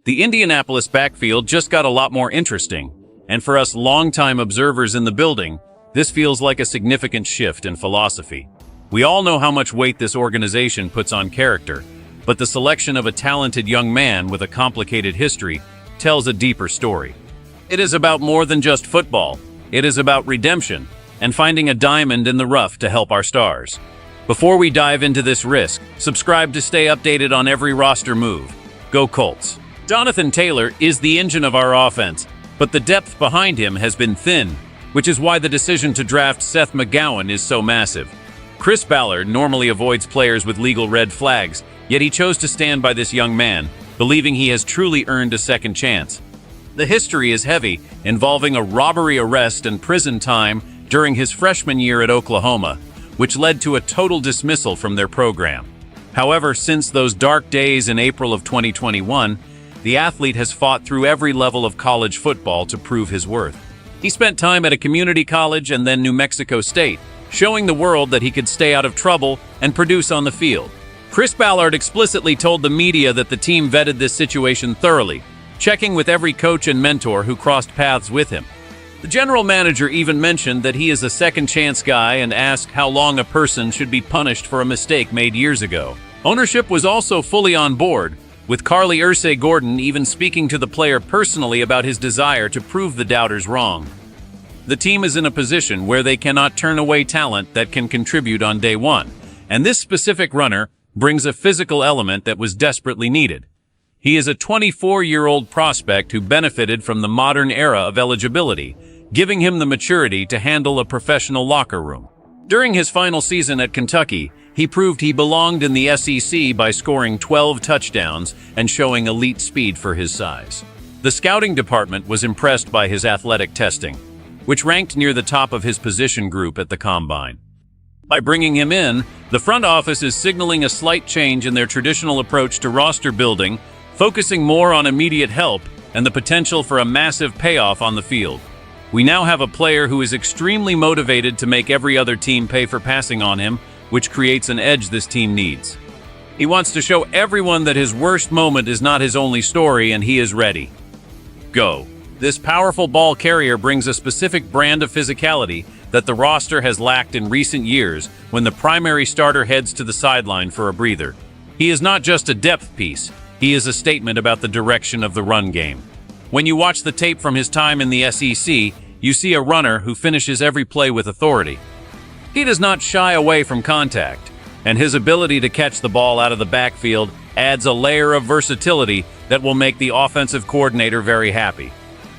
The Indianapolis backfield just got a lot more interesting, and for us longtime observers in the building, this feels like a significant shift in philosophy. We all know how much weight this organization puts on character, but the selection of a talented young man with a complicated history tells a deeper story. It is about more than just football. It is about redemption and finding a diamond in the rough to help our stars. Before we dive into this risk, subscribe to stay updated on every roster move. Go Colts! Jonathan Taylor is the engine of our offense, but the depth behind him has been thin, which is why the decision to draft Seth McGowan is so massive. Chris Ballard normally avoids players with legal red flags, yet he chose to stand by this young man, believing he has truly earned a second chance. The history is heavy, involving a robbery arrest and prison time during his freshman year at Oklahoma, which led to a total dismissal from their program. However, since those dark days in April of 2021, the athlete has fought through every level of college football to prove his worth. He spent time at a community college and then New Mexico State, showing the world that he could stay out of trouble and produce on the field. Chris Ballard explicitly told the media that the team vetted this situation thoroughly, checking with every coach and mentor who crossed paths with him. The general manager even mentioned that he is a second-chance guy and asked how long a person should be punished for a mistake made years ago. Ownership was also fully on board, with Carly Gordon even speaking to the player personally about his desire to prove the doubters wrong. The team is in a position where they cannot turn away talent that can contribute on day one, and this specific runner brings a physical element that was desperately needed. He is a 24-year-old prospect who benefited from the modern era of eligibility, giving him the maturity to handle a professional locker room. During his final season at Kentucky, he proved he belonged in the SEC by scoring 12 touchdowns and showing elite speed for his size. The scouting department was impressed by his athletic testing, which ranked near the top of his position group at the Combine. By bringing him in, the front office is signaling a slight change in their traditional approach to roster building, focusing more on immediate help and the potential for a massive payoff on the field. We now have a player who is extremely motivated to make every other team pay for passing on him, which creates an edge this team needs. He wants to show everyone that his worst moment is not his only story, and he is ready. Go. This powerful ball carrier brings a specific brand of physicality that the roster has lacked in recent years when the primary starter heads to the sideline for a breather. He is not just a depth piece, he is a statement about the direction of the run game. When you watch the tape from his time in the SEC, you see a runner who finishes every play with authority. He does not shy away from contact, and his ability to catch the ball out of the backfield adds a layer of versatility that will make the offensive coordinator very happy.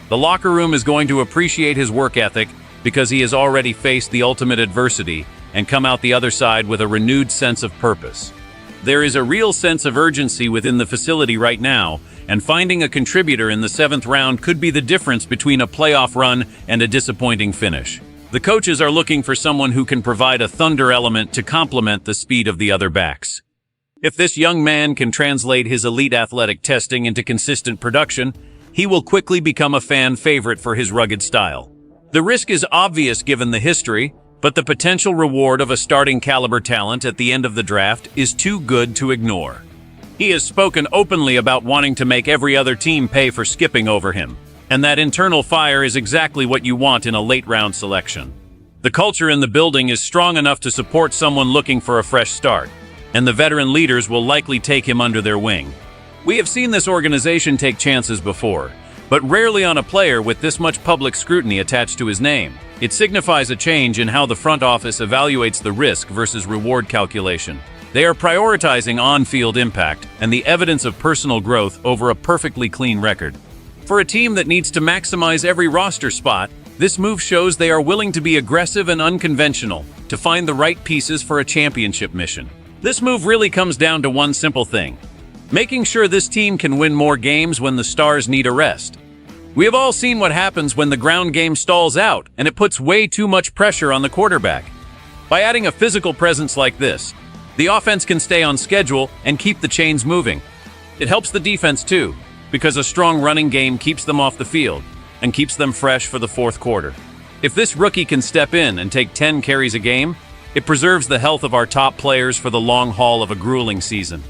The locker room is going to appreciate his work ethic because he has already faced the ultimate adversity and come out the other side with a renewed sense of purpose. There is a real sense of urgency within the facility right now, and finding a contributor in the 7th round could be the difference between a playoff run and a disappointing finish. The coaches are looking for someone who can provide a thunder element to complement the speed of the other backs. If this young man can translate his elite athletic testing into consistent production, he will quickly become a fan favorite for his rugged style. The risk is obvious given the history, but the potential reward of a starting caliber talent at the end of the draft is too good to ignore. He has spoken openly about wanting to make every other team pay for skipping over him, and that internal fire is exactly what you want in a late-round selection. The culture in the building is strong enough to support someone looking for a fresh start, and the veteran leaders will likely take him under their wing. We have seen this organization take chances before, but rarely on a player with this much public scrutiny attached to his name. It signifies a change in how the front office evaluates the risk versus reward calculation. They are prioritizing on-field impact and the evidence of personal growth over a perfectly clean record. For a team that needs to maximize every roster spot, this move shows they are willing to be aggressive and unconventional to find the right pieces for a championship mission. This move really comes down to one simple thing: making sure this team can win more games when the stars need a rest. We have all seen what happens when the ground game stalls out and it puts way too much pressure on the quarterback. By adding a physical presence like this, the offense can stay on schedule and keep the chains moving. It helps the defense too, because a strong running game keeps them off the field and keeps them fresh for the fourth quarter. If this rookie can step in and take 10 carries a game, it preserves the health of our top players for the long haul of a grueling season.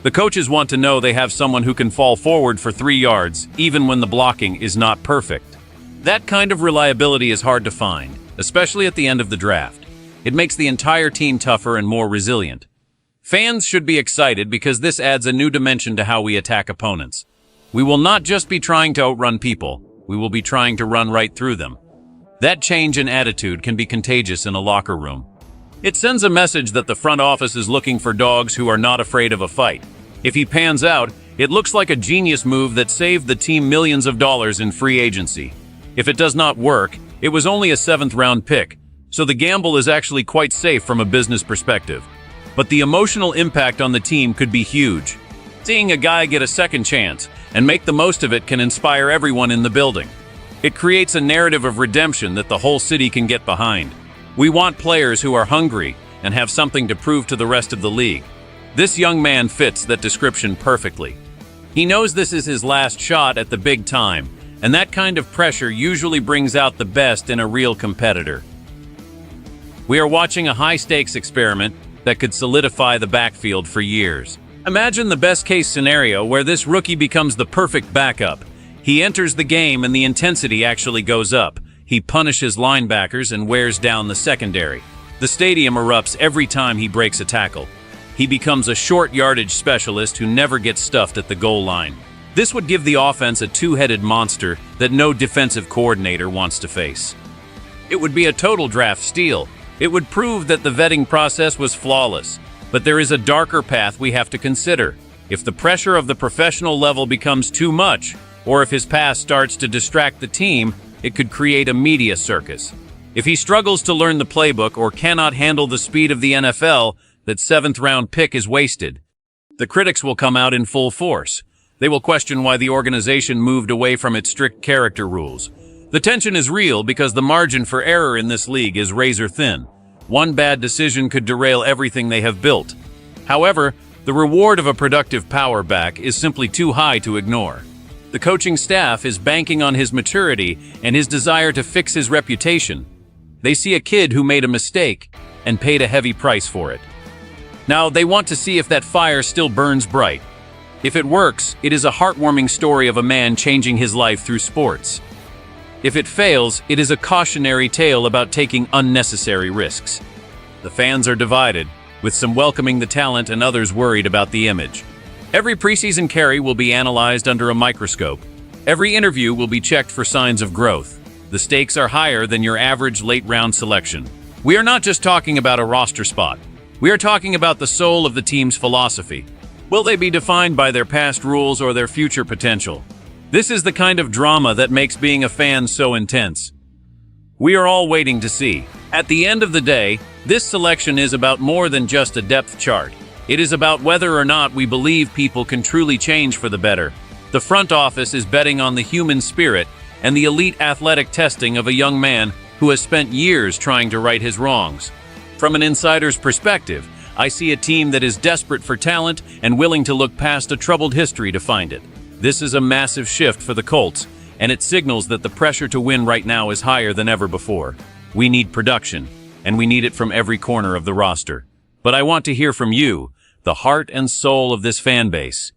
The coaches want to know they have someone who can fall forward for 3 yards, even when the blocking is not perfect. That kind of reliability is hard to find, especially at the end of the draft. It makes the entire team tougher and more resilient. Fans should be excited because this adds a new dimension to how we attack opponents. We will not just be trying to outrun people, we will be trying to run right through them. That change in attitude can be contagious in a locker room. It sends a message that the front office is looking for dogs who are not afraid of a fight. If he pans out, it looks like a genius move that saved the team millions of dollars in free agency. If it does not work, it was only a 7th-round pick, so the gamble is actually quite safe from a business perspective. But the emotional impact on the team could be huge. Seeing a guy get a second chance and make the most of it can inspire everyone in the building. It creates a narrative of redemption that the whole city can get behind. We want players who are hungry and have something to prove to the rest of the league. This young man fits that description perfectly. He knows this is his last shot at the big time, and that kind of pressure usually brings out the best in a real competitor. We are watching a high-stakes experiment that could solidify the backfield for years. Imagine the best-case scenario where this rookie becomes the perfect backup. He enters the game and the intensity actually goes up. He punishes linebackers and wears down the secondary. The stadium erupts every time he breaks a tackle. He becomes a short yardage specialist who never gets stuffed at the goal line. This would give the offense a two-headed monster that no defensive coordinator wants to face. It would be a total draft steal. It would prove that the vetting process was flawless. But there is a darker path we have to consider. If the pressure of the professional level becomes too much, or if his past starts to distract the team, it could create a media circus. If he struggles to learn the playbook or cannot handle the speed of the NFL, that 7th-round pick is wasted. The critics will come out in full force. They will question why the organization moved away from its strict character rules. The tension is real because the margin for error in this league is razor thin. One bad decision could derail everything they have built. However, the reward of a productive power back is simply too high to ignore. The coaching staff is banking on his maturity and his desire to fix his reputation. They see a kid who made a mistake and paid a heavy price for it. Now, they want to see if that fire still burns bright. If it works, it is a heartwarming story of a man changing his life through sports. If it fails, it is a cautionary tale about taking unnecessary risks. The fans are divided, with some welcoming the talent and others worried about the image. Every preseason carry will be analyzed under a microscope. Every interview will be checked for signs of growth. The stakes are higher than your average late-round selection. We are not just talking about a roster spot. We are talking about the soul of the team's philosophy. Will they be defined by their past rules or their future potential? This is the kind of drama that makes being a fan so intense. We are all waiting to see. At the end of the day, this selection is about more than just a depth chart. It is about whether or not we believe people can truly change for the better. The front office is betting on the human spirit and the elite athletic testing of a young man who has spent years trying to right his wrongs. From an insider's perspective, I see a team that is desperate for talent and willing to look past a troubled history to find it. This is a massive shift for the Colts, and it signals that the pressure to win right now is higher than ever before. We need production, and we need it from every corner of the roster. But I want to hear from you, the heart and soul of this fan base.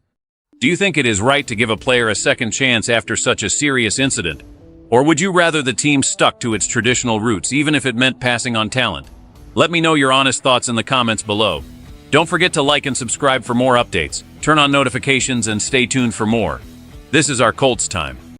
Do you think it is right to give a player a second chance after such a serious incident? Or would you rather the team stuck to its traditional roots, even if it meant passing on talent? Let me know your honest thoughts in the comments below. Don't forget to like and subscribe for more updates. Turn on notifications and stay tuned for more. This is our Colts time.